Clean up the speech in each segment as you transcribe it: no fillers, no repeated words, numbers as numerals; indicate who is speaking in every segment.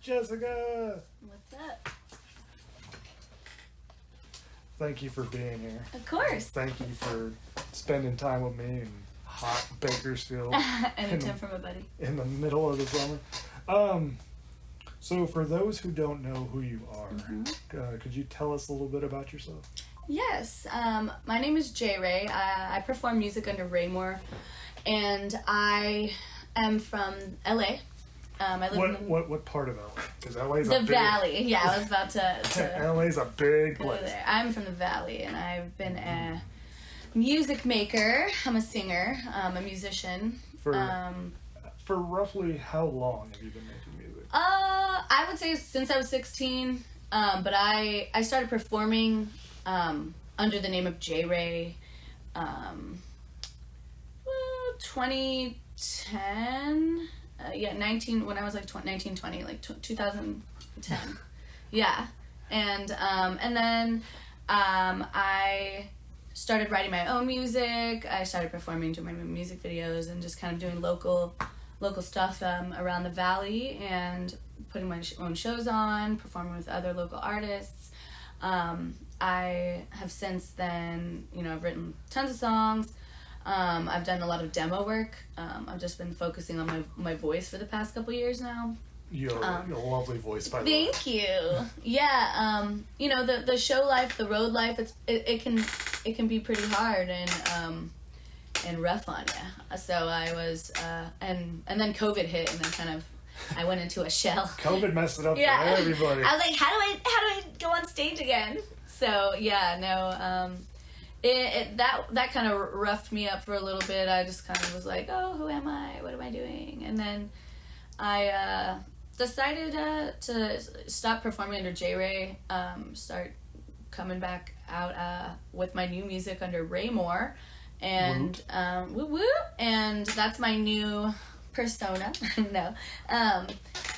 Speaker 1: Jessica!
Speaker 2: What's up?
Speaker 1: Thank you for being here.
Speaker 2: Of course.
Speaker 1: Thank you for spending time with me in hot Bakersfield.
Speaker 2: Anytime from a buddy.
Speaker 1: In the middle of the summer. So for those who don't know who you are, could you tell us a little bit about yourself?
Speaker 2: Yes. My name is J. Ray. I perform music under Raymore, and I am from LA. I live in
Speaker 1: what part of LA? Because LA's
Speaker 2: the Valley. Yeah, I was about to
Speaker 1: LA's a big
Speaker 2: go
Speaker 1: place.
Speaker 2: there. I'm from the Valley, and I've been a music maker. I'm a singer. A musician.
Speaker 1: For roughly how long have you been making music?
Speaker 2: I would say since I was 16. But I started performing under the name of J. Ray. 2010. When I was like 19, 20, like 2010. Yeah. And then I started writing my own music. I started performing, doing my own music videos, and just kind of doing local stuff around the Valley, and putting my own shows on, performing with other local artists. I have since then, I've written tons of songs. I've done a lot of demo work. I've just been focusing on my voice for the past couple years now.
Speaker 1: You have a lovely voice, by the way.
Speaker 2: Thank you. Yeah, the show life, the road life, it can be pretty hard and rough on you. So I was, and then COVID hit, and then I went into a shell.
Speaker 1: COVID messed it up for everybody.
Speaker 2: I was like, how do I go on stage again? So yeah, no. That kind of roughed me up for a little bit. I just kind of was like, oh, who am I? What am I doing? And then I decided to stop performing under J. Ray, start coming back out with my new music under Raymore, and and that's my new persona. No,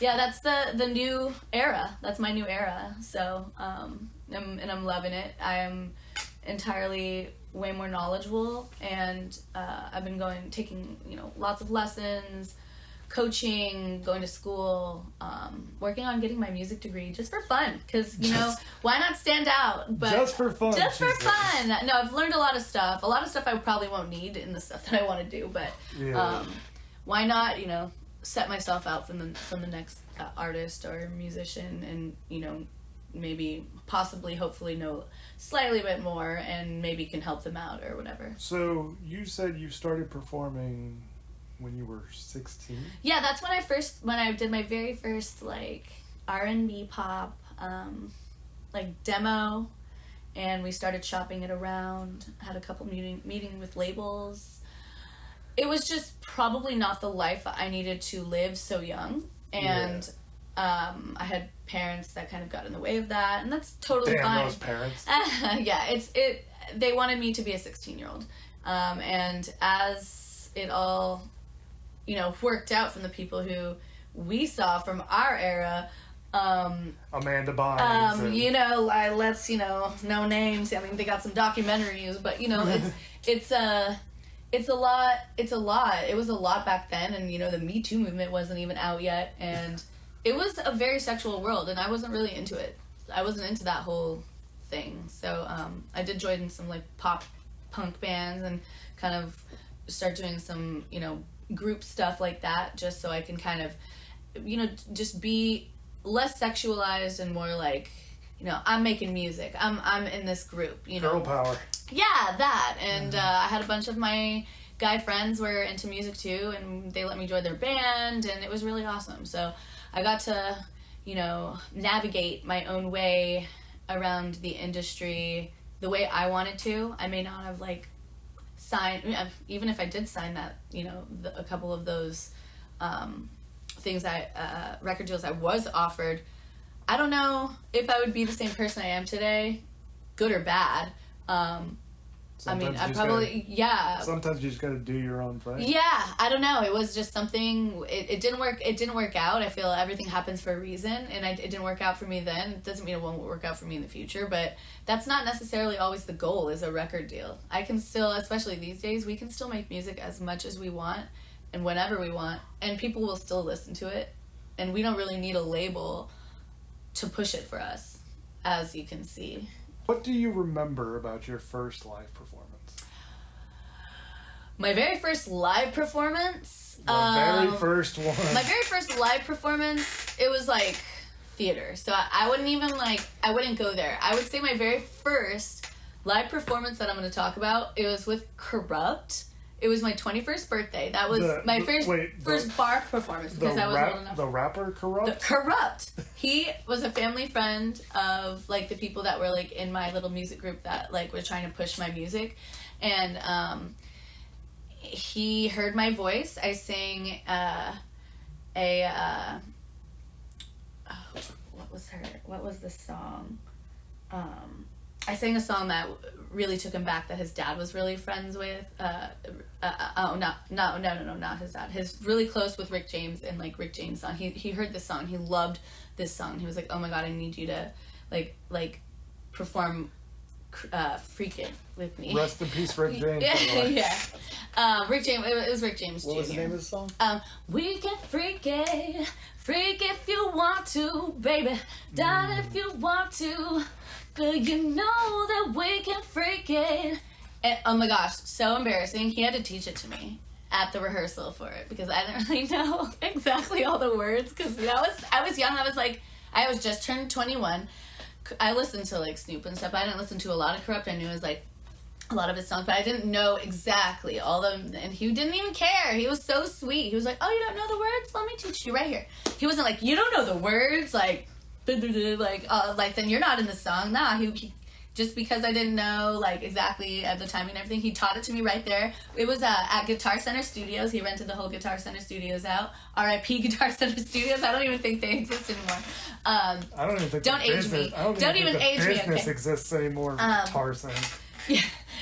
Speaker 2: that's the new era. That's my new era. So I'm loving it. I am entirely way more knowledgeable, and I've been taking lots of lessons, coaching, going to school, working on getting my music degree just for fun, because why not stand out? But
Speaker 1: just for fun.
Speaker 2: No, I've learned a lot of stuff I probably won't need in the stuff that I want to do, but why not set myself out from the next artist or musician, and maybe possibly hopefully know slightly bit more, and maybe can help them out or whatever.
Speaker 1: So you said you started performing when you were 16?
Speaker 2: Yeah, that's when I did my very first like R&B pop demo, and we started shopping it around, had a couple meeting with labels. It was just probably not the life I needed to live so young, and I had parents that kind of got in the way of that, and that's totally fine.
Speaker 1: Damn those parents.
Speaker 2: Yeah, they wanted me to be a 16-year-old. And as it all, worked out from the people who we saw from our era,
Speaker 1: Amanda Bynes.
Speaker 2: let's, no names. I mean, they got some documentaries, but, it's a lot. It was a lot back then, and, the Me Too movement wasn't even out yet, and it was a very sexual world, and I wasn't really into it. I wasn't into that whole thing. So I did join some like pop punk bands and kind of start doing some, group stuff like that, just so I can kind of, just be less sexualized and more like, I'm making music. I'm in this group,
Speaker 1: Girl power.
Speaker 2: Yeah, that. And I had a bunch of my guy friends were into music too, and they let me join their band, and it was really awesome. So I got to, navigate my own way around the industry the way I wanted to. I may not have signed, even if I did sign that, a couple of those things record deals I was offered. I don't know if I would be the same person I am today, good or bad. Sometimes
Speaker 1: you just gotta do your own thing.
Speaker 2: Yeah, I don't know. It was just something. It didn't work. It didn't work out. I feel everything happens for a reason, and it didn't work out for me then. It doesn't mean it won't work out for me in the future. But that's not necessarily always the goal. Is a record deal. I can still, especially these days, we can still make music as much as we want and whenever we want, and people will still listen to it. and we don't really need a label to push it for us, as you can see.
Speaker 1: What do you remember about your first live performance?
Speaker 2: My very first live performance.
Speaker 1: The very first one.
Speaker 2: My very first live performance, it was like theater. So I wouldn't even I wouldn't go there. I would say my very first live performance that I'm going to talk about, it was with Corrupt. It was my 21st birthday. That was my first bar performance because I was old enough.
Speaker 1: The rapper Corrupt?
Speaker 2: Corrupt. He was a family friend of like the people that were like in my little music group that like were trying to push my music. And he heard my voice. I sang what was the song? I sang a song that really took him back that his dad was really friends with. Not his dad. His really close with Rick James, and like Rick James song. He heard this song. He loved this song. He was like, "Oh my God, I need you to like perform Freak It with me."
Speaker 1: Rest in peace, Rick James.
Speaker 2: Yeah. Rick James. It was Rick James Jr.
Speaker 1: What was the name of the song?
Speaker 2: We can freak it, freak if you want to, baby. Die if you want to. But you know that we can freak it. And, oh my gosh, so embarrassing. He had to teach it to me at the rehearsal for it because I didn't really know exactly all the words because I was young. I was just turned 21. I listened to like Snoop and stuff. I didn't listen to a lot of Corrupt. I knew it was like a lot of his songs, but I didn't know exactly all of them. And he didn't even care. He was so sweet. He was like, "Oh, you don't know the words? Let me teach you right here." He wasn't like, "You don't know the words?" Like then you're not in the song. Nah, he just because I didn't know like exactly at the timing and everything, he taught it to me right there. It was at Guitar Center Studios. He rented the whole Guitar Center Studios out. R.I.P. Guitar Center Studios. I don't even think they exist anymore.
Speaker 1: I don't even think
Speaker 2: don't age me. Don't even age me.
Speaker 1: Business exists anymore. Guitar Center.
Speaker 2: Yeah.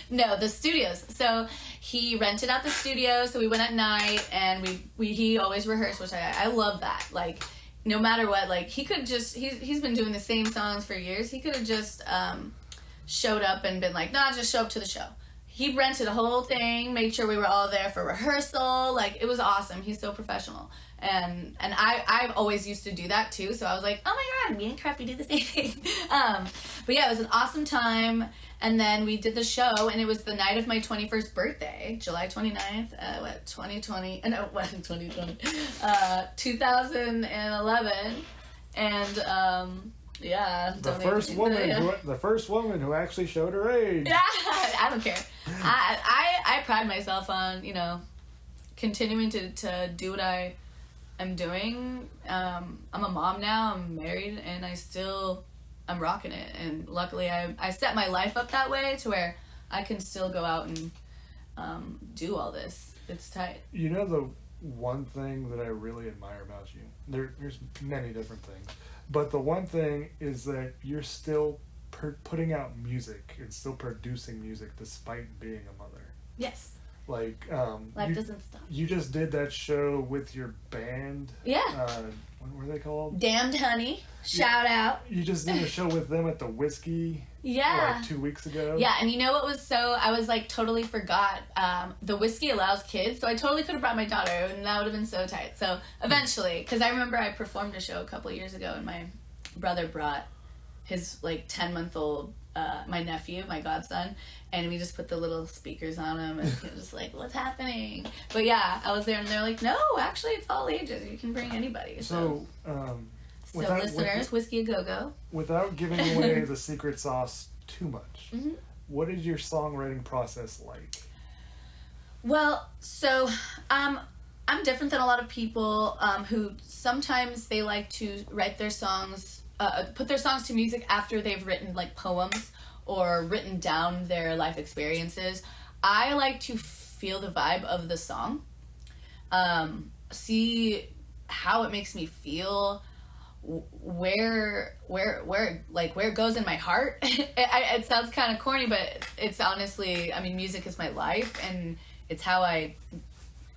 Speaker 2: No, the studios. So he rented out the studio. So we went at night, and he always rehearsed, which I love that. Like, no matter what, like he could just he's been doing the same songs for years. He could have just showed up and been like, "Nah, just show up to the show." He rented a whole thing, made sure we were all there for rehearsal. Like, it was awesome. He's so professional. And I've always used to do that too. So I was like, oh my God, me and Crappy do the same thing. But yeah, it was an awesome time. And then we did the show, and it was the night of my 21st birthday, July 29th, 2020, no, what, 2020, 2011. And, yeah.
Speaker 1: The first woman who actually showed her age.
Speaker 2: Yeah, I don't care. I pride myself on, continuing to do what I am doing. I'm a mom now, I'm married, and I'm rocking it. And luckily I set my life up that way to where I can still go out and do all this. It's tight.
Speaker 1: You know, the one thing that I really admire about you, there's many different things, but the one thing is that you're still putting out music and still producing music despite being a mother.
Speaker 2: Yes.
Speaker 1: Like,
Speaker 2: life doesn't stop.
Speaker 1: You just did that show with your band.
Speaker 2: Yeah.
Speaker 1: What were they called?
Speaker 2: Damned Honey. Shout out.
Speaker 1: You just did a show with them at the Whiskey.
Speaker 2: Yeah.
Speaker 1: Like 2 weeks ago.
Speaker 2: Yeah, and you know what was I was like totally forgot. The Whiskey allows kids, so I totally could have brought my daughter, and that would have been so tight. So eventually, because I remember I performed a show a couple of years ago, and my brother brought his like 10-month-old, my nephew, my godson, and we just put the little speakers on him, and he was just like, "What's happening?" But yeah, I was there, and they're like, "No, actually, it's all ages. You can bring anybody." So listeners, Whiskey a Go-Go.
Speaker 1: Without giving away the secret sauce too much, what is your songwriting process like?
Speaker 2: Well, so I'm different than a lot of people who sometimes they like to write their songs, put their songs to music after they've written like poems or written down their life experiences. I like to feel the vibe of the song, see how it makes me feel, where it goes in my heart. It sounds kind of corny, but it's honestly, I mean, music is my life, and it's how I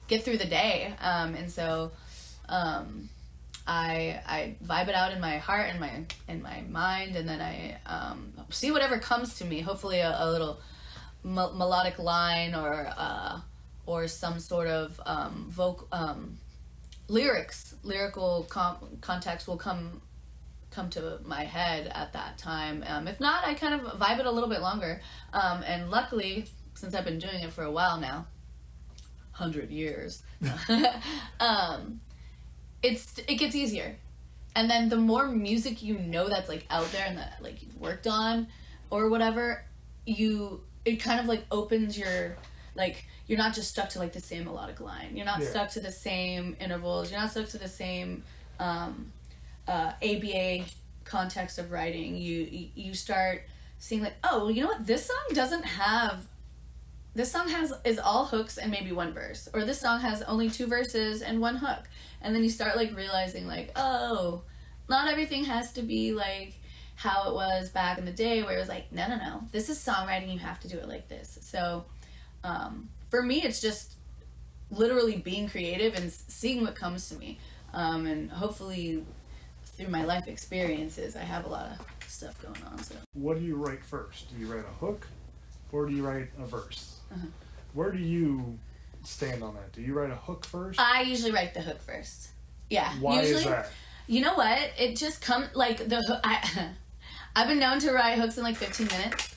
Speaker 2: get through the day. And so I vibe it out in my heart and in my mind, and then I see whatever comes to me. Hopefully a little melodic line or some sort of lyrical context will come to my head at that time. If not, I kind of vibe it a little bit longer. And luckily, since I've been doing it for a while now, 100 years, it gets easier. And then the more music you know that's like out there and that like you've worked on or whatever, it kind of like opens your, like, you're not just stuck to like the same melodic line. You're not stuck to the same intervals. You're not stuck to the same ABA context of writing. You start seeing like, oh, you know what? This song is all hooks and maybe one verse, or this song has only 2 verses and 1 hook. And then you start like realizing like, oh, not everything has to be like how it was back in the day where it was like, no, this is songwriting, you have to do it like this. So for me, it's just literally being creative and seeing what comes to me. And hopefully through my life experiences, I have a lot of stuff going on. So
Speaker 1: what do you write first? Do you write a hook or do you write a verse?
Speaker 2: Uh-huh.
Speaker 1: Where do you stand on that? Do you write a hook first?
Speaker 2: I usually write the hook first. Yeah.
Speaker 1: Why
Speaker 2: usually,
Speaker 1: is that?
Speaker 2: You know what? It just comes like the hook. I've been known to write hooks in like 15 minutes,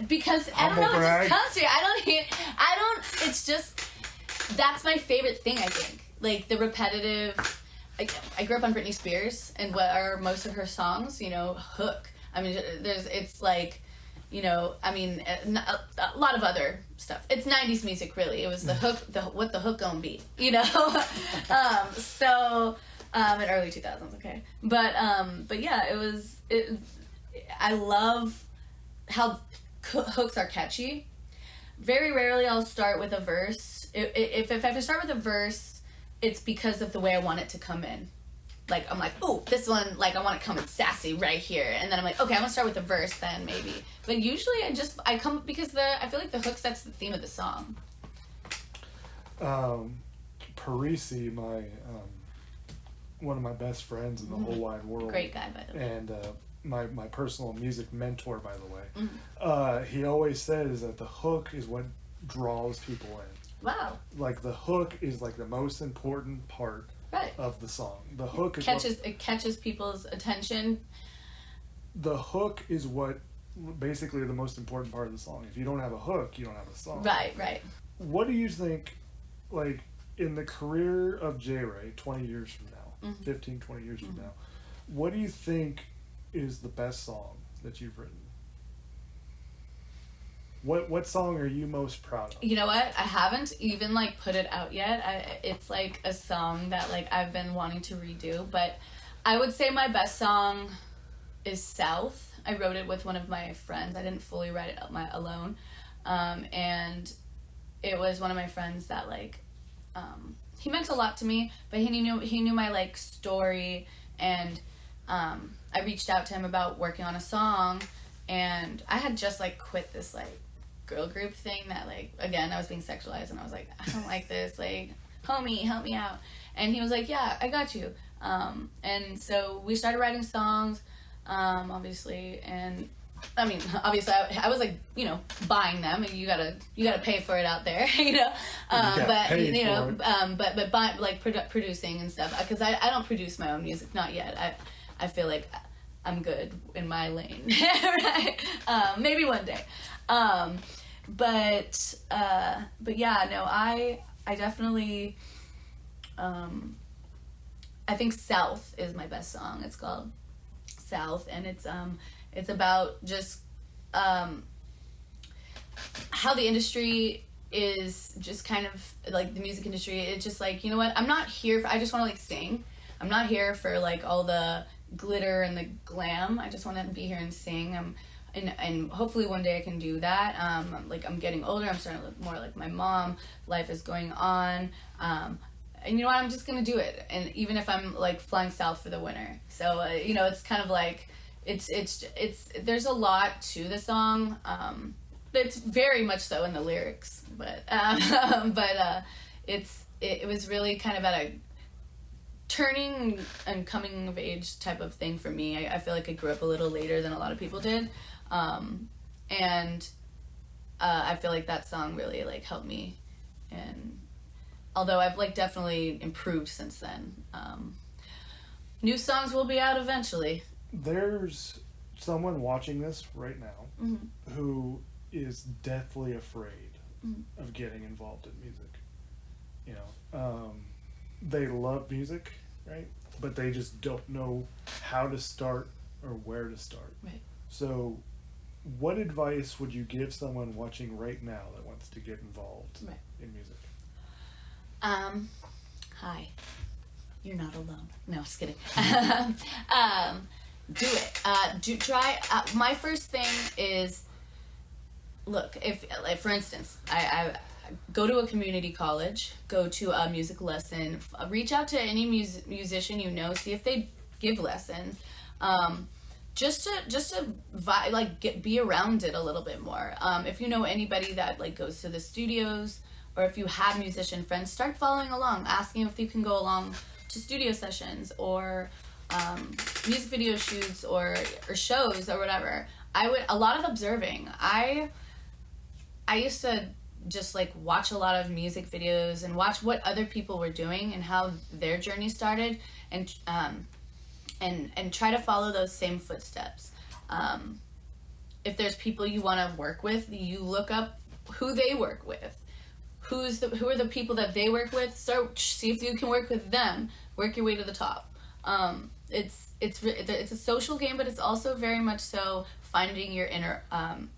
Speaker 2: because I don't know, it just comes to me. I don't. It's just that's my favorite thing. I think like the repetitive. I grew up on Britney Spears, and what are most of her songs? You know, hook. I mean, it's like. You know, I mean, a lot of other stuff. It's 90s music, really. It was the hook, what the hook gonna be, you know? And early 2000s, okay. But yeah, I love how hooks are catchy. Very rarely I'll start with a verse. If I start with a verse, it's because of the way I want it to come in. Like, I'm like, oh, this one, like, I want to come in sassy right here. And then I'm like, okay, I'm going to start with the verse then, maybe. But usually I come, because I feel like the hook sets the theme of the song.
Speaker 1: Parisi, one of my best friends in the whole wide world.
Speaker 2: Great guy, by the way.
Speaker 1: And my personal music mentor, by the way. He always says that the hook is what draws people in.
Speaker 2: Wow.
Speaker 1: Like, the hook is, like, the most important part.
Speaker 2: Right.
Speaker 1: Of the song. The hook
Speaker 2: it catches people's attention.
Speaker 1: The hook is what basically the most important part of the song. If you don't have a hook, you don't have a song.
Speaker 2: Right.
Speaker 1: What do you think, like, in the career of J. Ray 20 years from now, 15, 20 years from now, what do you think is the best song that you've written? What song are you most proud of?
Speaker 2: You know what? I haven't even like put it out yet. It's like a song that like I've been wanting to redo, but I would say my best song is South. I wrote it with one of my friends. I didn't fully write it alone. And it was one of my friends that like he meant a lot to me, but he knew my like story, and I reached out to him about working on a song, and I had just like quit this like girl group thing that like, again, I was being sexualized, and I was like, I don't like this, like, homie, help me out. And he was like, yeah, I got you. And so we started writing songs, obviously, and I mean, obviously I was like, you know, buying them, and you gotta pay for it out there, you know, but producing and stuff, because I don't produce my own music, not yet. I feel like I'm good in my lane, right? Maybe one day. But yeah, no, I definitely, I think South is my best song. It's called South, and it's about just, how the industry is just kind of like the music industry. It's just like, you know what? I'm not here I just want to like sing. I'm not here for like all the glitter and the glam. I just want to be here and sing. And hopefully one day I can do that. I'm getting older. I'm starting to look more like my mom. Life is going on. And you know what? I'm just gonna do it. And even if I'm like flying south for the winter. So you know, it's kind of like it's there's a lot to the song. It's very much so in the lyrics, but it was really kind of at a turning and coming of age type of thing for me. I feel like I grew up a little later than a lot of people did. And I feel like that song really like helped me, and although I've like definitely improved since then. New songs will be out eventually.
Speaker 1: There's someone watching this right now who is deathly afraid of getting involved in music. You know, they love music, right? But they just don't know how to start or where to start.
Speaker 2: Right.
Speaker 1: So, what advice would you give someone watching right now that wants to get involved in music?
Speaker 2: Hi. You're not alone. No, just kidding. Do it. Try. My first thing is, look, if like, for instance, I go to a community college, go to a music lesson, reach out to any musician you know, see if they give lessons, just to be around it a little bit more. If you know anybody that like goes to the studios, or if you have musician friends, start following along, asking if you can go along to studio sessions or music video shoots or shows or whatever. A lot of observing. I used to just like watch a lot of music videos and watch what other people were doing and how their journey started, and try to follow those same footsteps. If there's people you want to work with, you look up who they work with. Who are the people that they work with? See if you can work with them. Work your way to the top. It's a social game, but it's also very much so finding your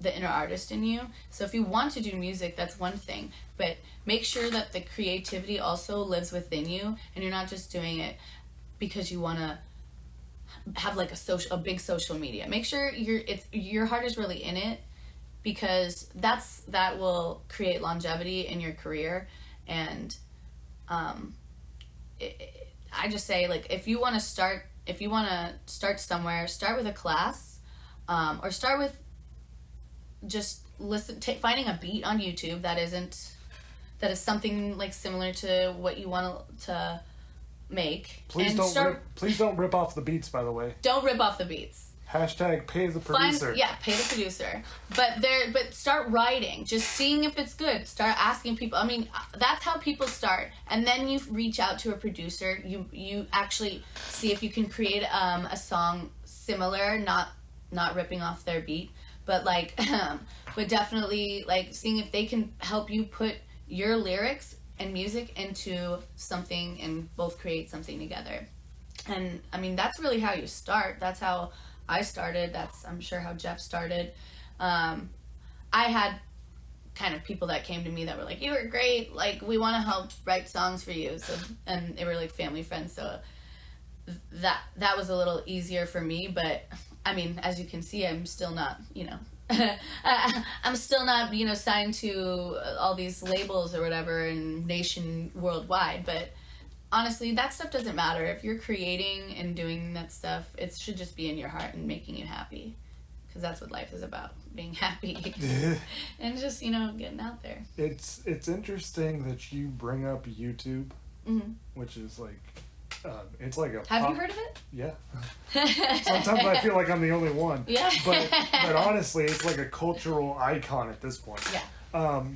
Speaker 2: the inner artist in you. So if you want to do music, that's one thing, but make sure that the creativity also lives within you, and you're not just doing it because you want to have like a big social media. Make sure your heart is really in it, because that will create longevity in your career. And I just say, like, if you want to start somewhere, start with a class, or start with just finding a beat on YouTube that is something like similar to what you want to make.
Speaker 1: Please don't rip off the beats, by the way.
Speaker 2: Don't rip off the beats.
Speaker 1: Hashtag pay the producer.
Speaker 2: Pay the producer. But start writing. Just seeing if it's good. Start asking people. I mean, that's how people start. And then you reach out to a producer. You actually see if you can create a song similar, not ripping off their beat, but like, but definitely like seeing if they can help you put your lyrics and music into something and both create something together. And I mean, that's really how you start. That's how I started. I'm sure how Jeff started. I had kind of people that came to me that were like, you were great, like we want to help write songs for you. So, and they were like family friends, so that was a little easier for me. But I mean, as you can see, I'm still not, I'm still not, signed to all these labels or whatever and worldwide. But honestly, that stuff doesn't matter. If you're creating and doing that stuff, it should just be in your heart and making you happy. Because that's what life is about, being happy. And just, getting out there.
Speaker 1: It's interesting that you bring up YouTube, which is like, it's like a...
Speaker 2: Have you heard of it?
Speaker 1: Yeah. Sometimes I feel like I'm the only one.
Speaker 2: Yeah.
Speaker 1: But honestly, it's like a cultural icon at this point.
Speaker 2: Yeah.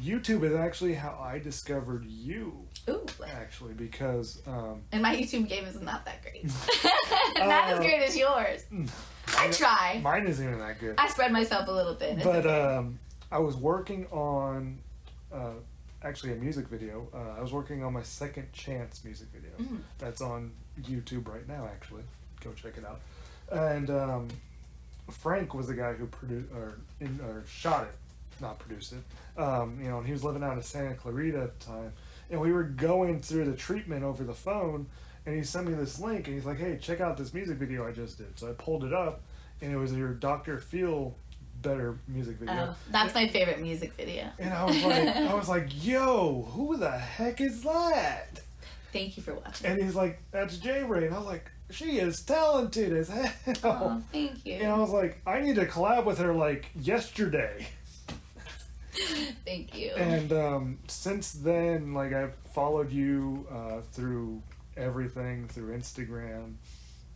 Speaker 1: YouTube is actually how I discovered you.
Speaker 2: Ooh.
Speaker 1: Actually, because...
Speaker 2: and my YouTube game is not that great. Not as great as yours. I try.
Speaker 1: Mine isn't even that good.
Speaker 2: I spread myself a little bit.
Speaker 1: But I was working on... actually a music video. I was working on my Second Chance music video. That's on YouTube right now, actually. Go check it out. And Frank was the guy who produced or shot it, not produced it. And he was living out in Santa Clarita at the time. And we were going through the treatment over the phone, and he sent me this link, and he's like, hey, check out this music video I just did. So I pulled it up, and it was your Dr. Feel Better music video.
Speaker 2: Oh, that's my favorite music video.
Speaker 1: And I was like, yo, who the heck is that?
Speaker 2: Thank you for watching.
Speaker 1: And he's like, that's J-Ray. And I was like, she is talented as hell.
Speaker 2: Oh, thank you.
Speaker 1: And I was like, I need to collab with her like yesterday.
Speaker 2: Thank you.
Speaker 1: And since then, like, I've followed you through everything, through Instagram.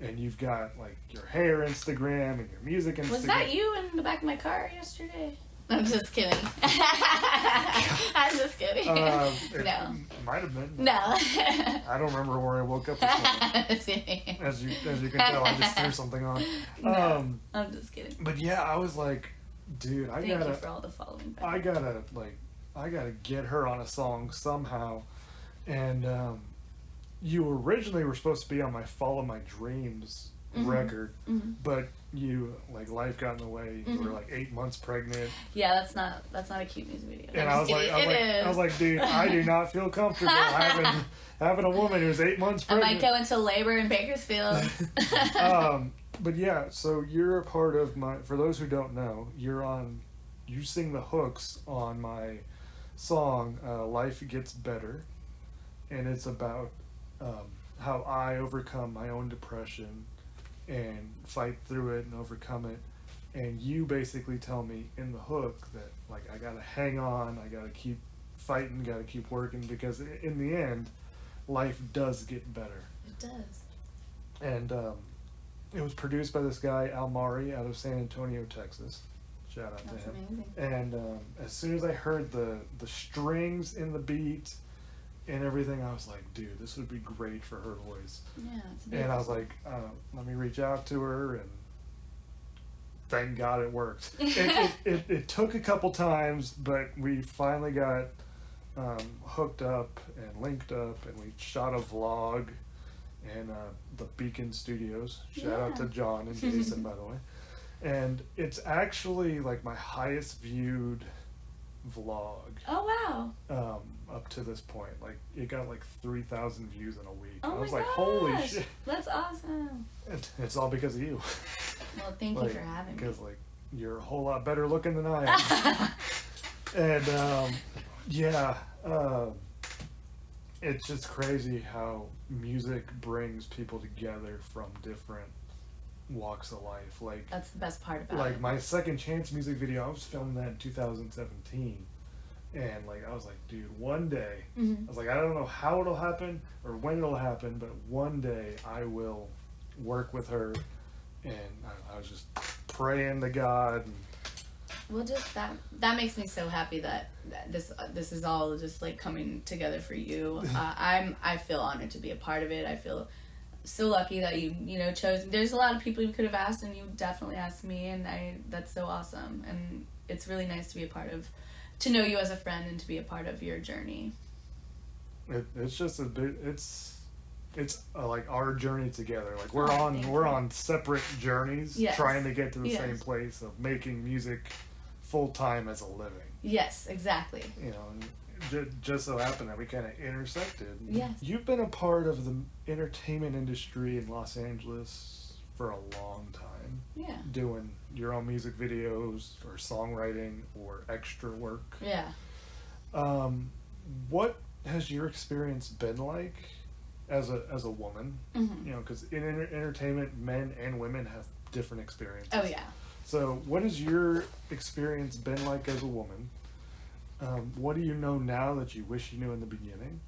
Speaker 1: And you've got, like, your hair Instagram and your music Instagram.
Speaker 2: Was that you in the back of my car yesterday? I'm just kidding. I'm just kidding.
Speaker 1: It
Speaker 2: No.
Speaker 1: might have been.
Speaker 2: No.
Speaker 1: I don't remember where I woke up this morning.
Speaker 2: Just kidding.
Speaker 1: As you can tell, I just threw something on.
Speaker 2: No, I'm just kidding.
Speaker 1: But yeah, I was like, dude,
Speaker 2: Thank you for all the following.
Speaker 1: I gotta get her on a song somehow. And you originally were supposed to be on my Follow My Dreams record, but life got in the way. You were like 8 months pregnant.
Speaker 2: Yeah, that's not a cute music video.
Speaker 1: And I was like, dude, I do not feel comfortable having a woman who's 8 months pregnant.
Speaker 2: I might go into labor in Bakersfield.
Speaker 1: But yeah, so you're a part of for those who don't know, you sing the hooks on my song, Life Gets Better. And it's about how I overcome my own depression and fight through it and overcome it. And you basically tell me in the hook that, like, I gotta hang on, I gotta keep fighting, gotta keep working, because in the end, life does get better.
Speaker 2: It does.
Speaker 1: And it was produced by this guy, Al Mari, out of San Antonio, Texas. Shout out to him.
Speaker 2: Amazing.
Speaker 1: And as soon as I heard the strings in the beat and everything, I was like, dude, this would be great for her voice.
Speaker 2: Yeah, it's amazing.
Speaker 1: And I was like, let me reach out to her, and thank God it worked. It took a couple times, but we finally got hooked up and linked up, and we shot a vlog in the Beacon Studios. Shout out to John and Jason, by the way. And it's actually like my highest viewed vlog.
Speaker 2: Oh wow.
Speaker 1: Up to this point, like it got like 3,000 views in a week.
Speaker 2: Oh
Speaker 1: I was
Speaker 2: my
Speaker 1: like,
Speaker 2: gosh,
Speaker 1: holy shit!
Speaker 2: That's awesome.
Speaker 1: It's all because of you.
Speaker 2: Well, thank you for having me.
Speaker 1: Because like you're a whole lot better looking than I am. And it's just crazy how music brings people together from different walks of life. Like
Speaker 2: that's the best part about it.
Speaker 1: Like my Second Chance music video, I was filming that in 2017. And like I was like, dude, one day, I was like, I don't know how it'll happen or when it'll happen, but one day I will work with her. And I was just praying to God. And
Speaker 2: well, just that makes me so happy that this is all just like coming together for you. I feel honored to be a part of it. I feel so lucky that you chose. There's a lot of people you could have asked, and you definitely asked me, and that's so awesome. And it's really nice to be a part of. To know you as a friend and to be a part of your journey.
Speaker 1: It's just a bit. It's like our journey together. Like we're on separate journeys, trying to get to the same place of making music full time as a living.
Speaker 2: Yes, exactly.
Speaker 1: And just so happened that we kind of intersected.
Speaker 2: Yes.
Speaker 1: You've been a part of the entertainment industry in Los Angeles for a long time.
Speaker 2: Yeah. Doing
Speaker 1: your own music videos or songwriting or extra work.
Speaker 2: Yeah.
Speaker 1: What has your experience been like as a woman? Because in entertainment, men and women have different experiences.
Speaker 2: Oh yeah.
Speaker 1: So what has your experience been like as a woman? What do you know now that you wish you knew in the beginning?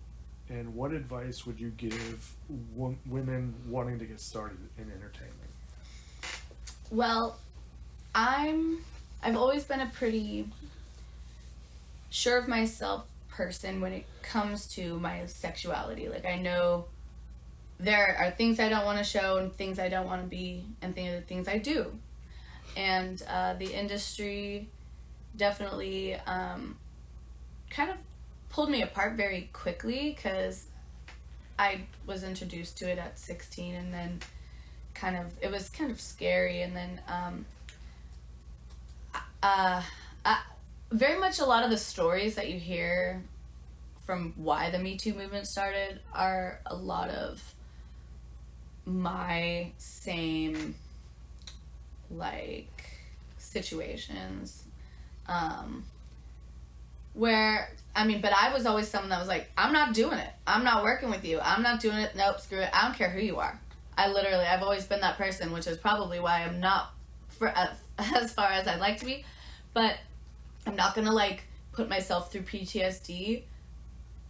Speaker 1: And what advice would you give women wanting to get started in entertainment?
Speaker 2: Well, I've always been a pretty sure of myself person when it comes to my sexuality. Like I know there are things I don't want to show and things I don't want to be and things I do. And the industry definitely kind of pulled me apart very quickly because I was introduced to it at 16 and then it was kind of scary, and then very much a lot of the stories that you hear from why the Me Too movement started are a lot of my same like situations where but I was always someone that was like, I'm not doing it, I'm not working with you, I'm not doing it, nope, screw it, I don't care who you are. I've always been that person, which is probably why I'm not as far as I'd like to be, but I'm not gonna like put myself through PTSD.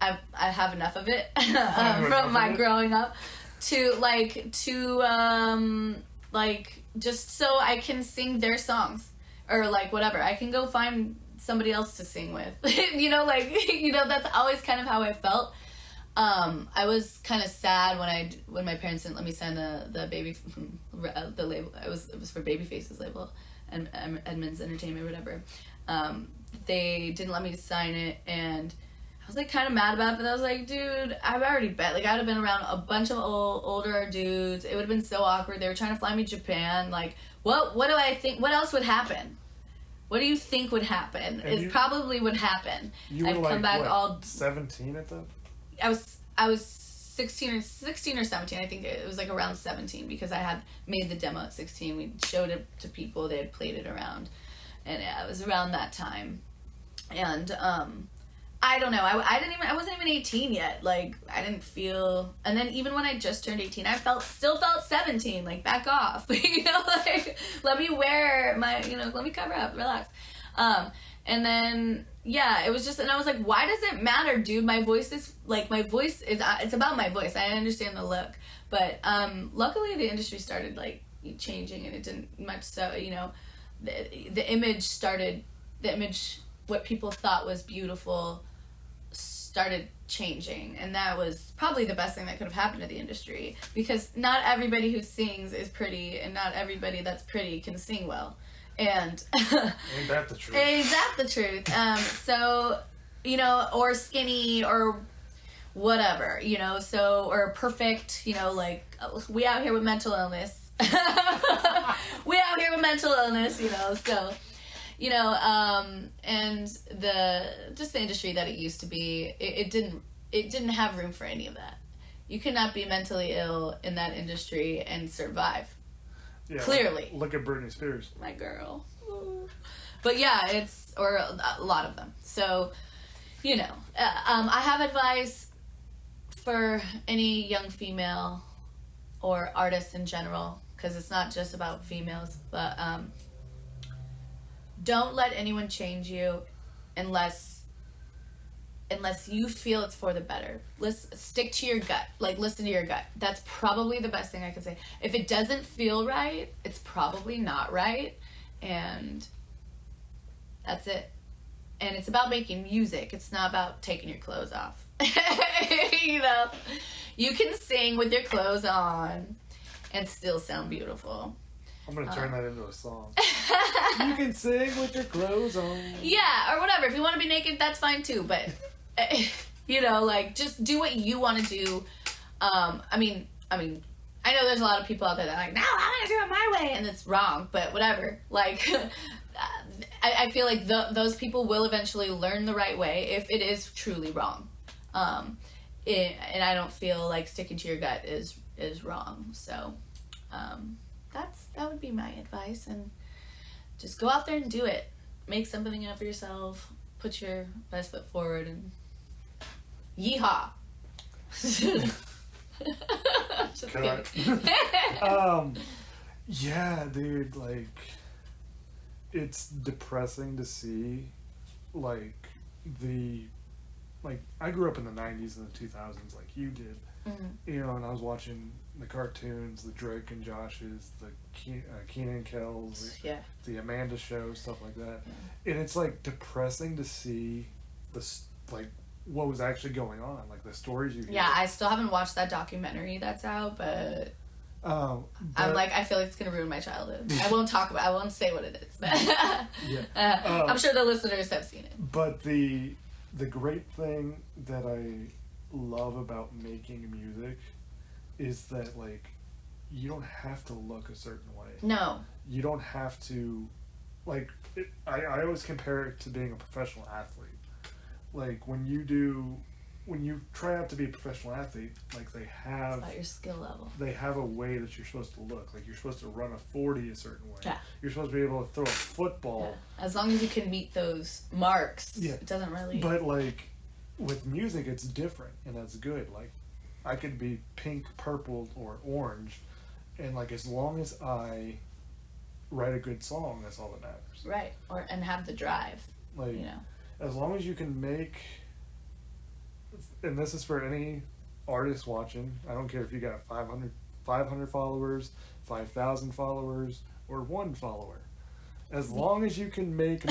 Speaker 2: I have enough of it from my growing up to just so I can sing their songs or like whatever. I can go find somebody else to sing with. You know, like, you know, that's always kind of how I felt. I was kind of sad when my parents didn't let me sign the baby the label. It was for Babyface's label and Edmunds Entertainment or whatever. They didn't let me sign it, and I was like kind of mad about it. But I was like, dude, I've already bet. Like, I'd have been around a bunch of older dudes. It would have been so awkward. They were trying to fly me to Japan. Like, what do I think? What else would happen? What do you think would happen? It probably would happen.
Speaker 1: You
Speaker 2: I'd
Speaker 1: were
Speaker 2: come
Speaker 1: like,
Speaker 2: back
Speaker 1: what,
Speaker 2: all
Speaker 1: 17 at that?
Speaker 2: I was 16 or 17. I think it was like around 17 because I had made the demo at 16. We showed it to people. They had played it around, and yeah, it was around that time. And I don't know. I wasn't even 18 yet. Like, I didn't feel. And then even when I just turned 18, I still felt 17. Like, back off. You know, like, let me wear my, you know, let me cover up, relax. And then, yeah, it was just, and I was like, why does it matter, dude? My voice is, it's about my voice. I understand the look. But luckily the industry started, like, changing, and it didn't much so, you know, the image, what people thought was beautiful started changing, and that was probably the best thing that could have happened to the industry, because not everybody who sings is pretty, and not everybody that's pretty can sing well. And
Speaker 1: ain't that the truth?
Speaker 2: Ain't that the truth? So, you know, or skinny or whatever, you know, so, or perfect, you know, like, we out here with mental illness. We out here with mental illness, you know, so, you know, and the industry that it used to be, it didn't have room for any of that. You could not be mentally ill in that industry and survive. Yeah, clearly.
Speaker 1: Look at Britney Spears.
Speaker 2: My girl. Ooh. But yeah, or a lot of them. So, you know, I have advice for any young female or artist in general, because it's not just about females, but don't let anyone change you unless you feel it's for the better. Stick to your gut. Like, listen to your gut. That's probably the best thing I can say. If it doesn't feel right, it's probably not right, and that's it. And it's about making music. It's not about taking your clothes off. You know, you can sing with your clothes on and still sound beautiful.
Speaker 1: I'm going to turn that into a song. You can sing with your clothes on.
Speaker 2: Yeah, or whatever. If you want to be naked, that's fine too. But, you know, like, just do what you want to do. I mean, I know there's a lot of people out there that are like, no, I'm going to do it my way. And it's wrong, but whatever. Like, I feel like those people will eventually learn the right way if it is truly wrong. And I don't feel like sticking to your gut is wrong. So, that would be my advice, and just go out there and do it. Make something of yourself. Put your best foot forward, and yeehaw. Just kidding.
Speaker 1: Yeah, dude, like, it's depressing to see, like, I grew up in the 90s and the 2000s like you did. Mm-hmm. You know, and I was watching the cartoons, the Drake and Joshes, the Kenan and Kells, the Amanda Show, stuff like that. Yeah. And it's, like, depressing to see like, what was actually going on, like, the stories you hear.
Speaker 2: Yeah, I still haven't watched that documentary that's out, but I'm like, I feel like it's going to ruin my childhood. I won't say what it is, but I'm sure the listeners have seen it.
Speaker 1: But the great thing that I love about making music is that, like, you don't have to look a certain way.
Speaker 2: No.
Speaker 1: You don't have to, like, I always compare it to being a professional athlete. Like, when you try out to be a professional athlete, like, they have...
Speaker 2: It's about your skill level.
Speaker 1: They have a way that you're supposed to look. Like, you're supposed to run a 40 a certain way.
Speaker 2: Yeah.
Speaker 1: You're supposed to be able to throw a football.
Speaker 2: Yeah. As long as you can meet those marks, it doesn't really...
Speaker 1: But, like, with music, it's different, and that's good. Like, I could be pink, purple, or orange, and, like, as long as I write a good song, that's all that matters.
Speaker 2: Right. And have the drive,
Speaker 1: like,
Speaker 2: you know.
Speaker 1: As long as you can make, and this is for any artist watching, I don't care if you got 500 followers, 5,000 followers, or 1 follower. As long as you can make,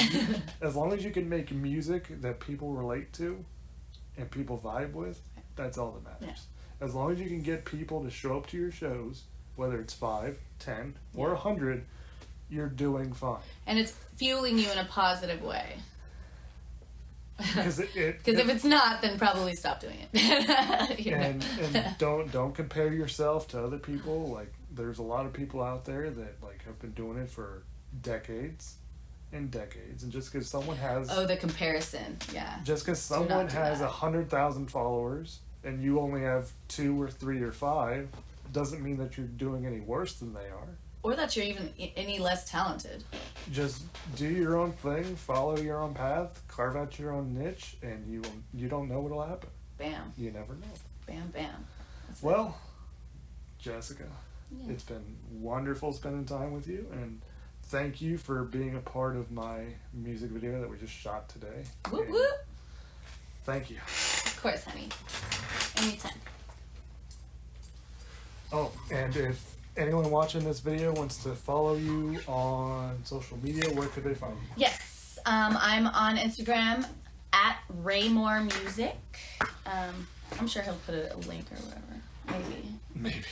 Speaker 1: as long as you can make music that people relate to, and people vibe with, that's all that matters. Yeah. As long as you can get people to show up to your shows, whether it's 5, 10, or 100, you're doing fine.
Speaker 2: And it's fueling you in a positive way.
Speaker 1: Because if
Speaker 2: it's not, then probably stop doing it.
Speaker 1: and don't compare yourself to other people. Like, there's a lot of people out there that like have been doing it for decades and decades, and just because someone has
Speaker 2: the comparison,
Speaker 1: just because someone has 100,000 followers and you only have 2 or 3 or 5 doesn't mean that you're doing any worse than they are,
Speaker 2: or that you're even any less talented. Just
Speaker 1: do your own thing, follow your own path, carve out your own niche, and you don't know what'll happen.
Speaker 2: Bam.
Speaker 1: You never know.
Speaker 2: Bam, bam.
Speaker 1: Well, Jessica, it's been wonderful spending time with you, and thank you for being a part of my music video that we just shot today.
Speaker 2: Whoop, whoop.
Speaker 1: Thank you.
Speaker 2: Of course, honey. Anytime.
Speaker 1: Oh, and if anyone watching this video wants to follow you on social media, where could they find you?
Speaker 2: Yes, I'm on Instagram at Raymore Music. I'm sure he'll put a link or whatever. Maybe.